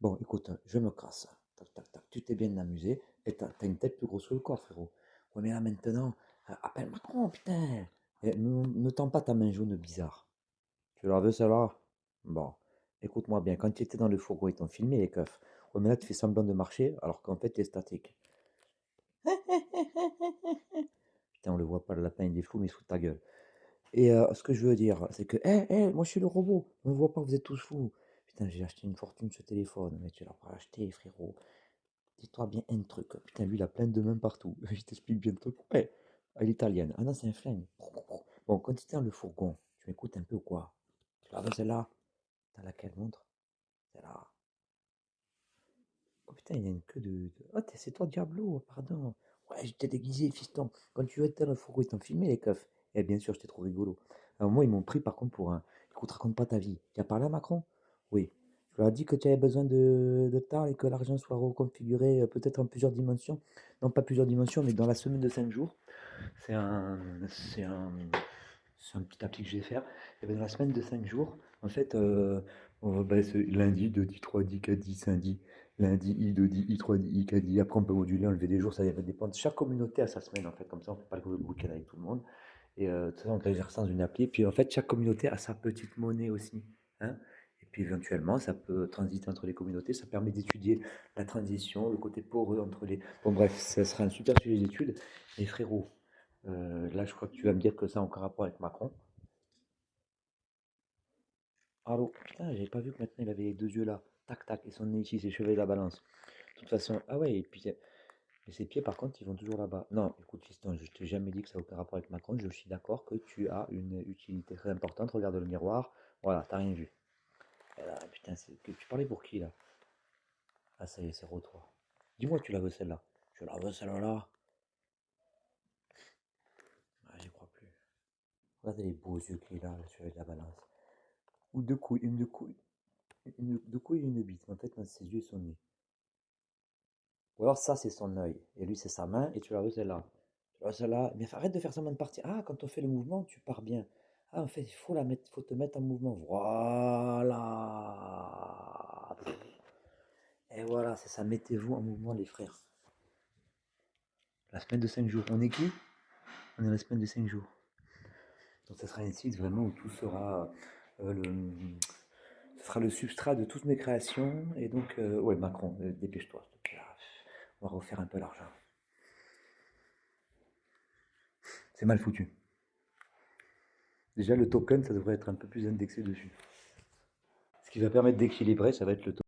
Bon, écoute, je me casse. Tac, tac, tac. Tu t'es bien amusé et t'as une tête plus grosse que le corps, frérot. Ouais, mais là maintenant, appelle Macron, putain. Et ne tends pas ta main jaune bizarre. Tu la veux, celle-là? Bon, écoute-moi bien. Quand tu étais dans le fourgon, ils t'ont filmé les keufs. Ouais, mais là, tu fais semblant de marcher alors qu'en fait, tu es statique. Putain, on le voit pas, le lapin, il est flou, mais sous ta gueule. Et ce que je veux dire, c'est que, moi je suis le robot, on ne voit pas, vous êtes tous fous. Putain, j'ai acheté une fortune ce téléphone, mais tu l'as pas acheté, frérot. Dis-toi bien un truc. Putain, lui, il a plein de mains partout. Je t'explique bien le truc. Ouais, à l'italienne. Ah non, c'est un flingue. Bon, quand tu es dans le fourgon, tu m'écoutes un peu ou quoi? Tu la veux celle-là? T'as laquelle montre? Celle-là. Oh putain, il y a une queue de. Oh, c'est toi, Diablo, pardon. Ouais, j'étais déguisé, fiston. Quand tu étais dans le fourgon, ils t'ont filmé les keufs. Et bien sûr, j'étais trop rigolo. Alors, moi, ils m'ont pris par contre pour un. Écoute, raconte pas ta vie. Tu as parlé à Macron? Oui. Tu leur as dit que tu avais besoin de temps et que l'argent soit reconfiguré peut-être en plusieurs dimensions. Non, pas plusieurs dimensions, mais dans la semaine de 5 jours. C'est un, c'est un, c'est un petit appli que je vais faire. Et ben dans la semaine de 5 jours, en fait, c'est lundi, 2, 10, 3, 10, 4, 10, lundi, lundi, I, 2, 10, I, 3, 10, I, 4, 10. Après, on peut moduler, enlever des jours, ça va dépendre. Chaque communauté a sa semaine, en fait, comme ça, on ne fait pas le week-end avec tout le monde. Et tout ça, on gère ça dans une appli. Puis, en fait, chaque communauté a sa petite monnaie aussi. Hein. Et puis, éventuellement, ça peut transiter entre les communautés. Ça permet d'étudier la transition, le côté poreux entre les. Bon, bref, ça sera un super sujet d'étude. Et frérot, là, je crois que tu vas me dire que ça a encore rapport avec Macron. Allô? Putain, j'avais pas vu que maintenant il avait les deux yeux là. Tac, tac, et son nez ici, ses cheveux et la balance. De toute façon, ah ouais, et puis et ses pieds par contre, ils vont toujours là-bas. Non, écoute, fiston, je t'ai jamais dit que ça n'a aucun rapport avec Macron. Je suis d'accord que tu as une utilité très importante. Regarde le miroir. Voilà, t'as rien vu. Et là, putain, tu parlais pour qui là? Ah, ça y est, c'est toi. Dis-moi, tu la veux celle-là. Je la veux celle-là. Ah, j'y crois plus. Regardez les beaux yeux qu'il a, le cheveu de la balance. Ou deux couilles, une de couilles. Deux couilles et une bite. En fait, ses yeux et son nez. Ou alors ça, c'est son œil. Et lui, c'est sa main. Et tu la veux celle-là. Tu la veux celle-là. Mais arrête de faire semblant de partir. Ah, quand on fait le mouvement, tu pars bien. Ah, en fait, il faut faut te mettre en mouvement. Voilà. Et voilà, c'est ça. Mettez-vous en mouvement, les frères. La semaine de 5 jours. On est qui? On est la semaine de 5 jours. Donc, ça sera un site vraiment où tout sera ce sera le substrat de toutes mes créations. Et donc, ouais, Macron, dépêche-toi. S'il te plaît, là. On va refaire un peu l'argent. C'est mal foutu. Déjà, le token, ça devrait être un peu plus indexé dessus. Ce qui va permettre d'équilibrer, ça va être le token.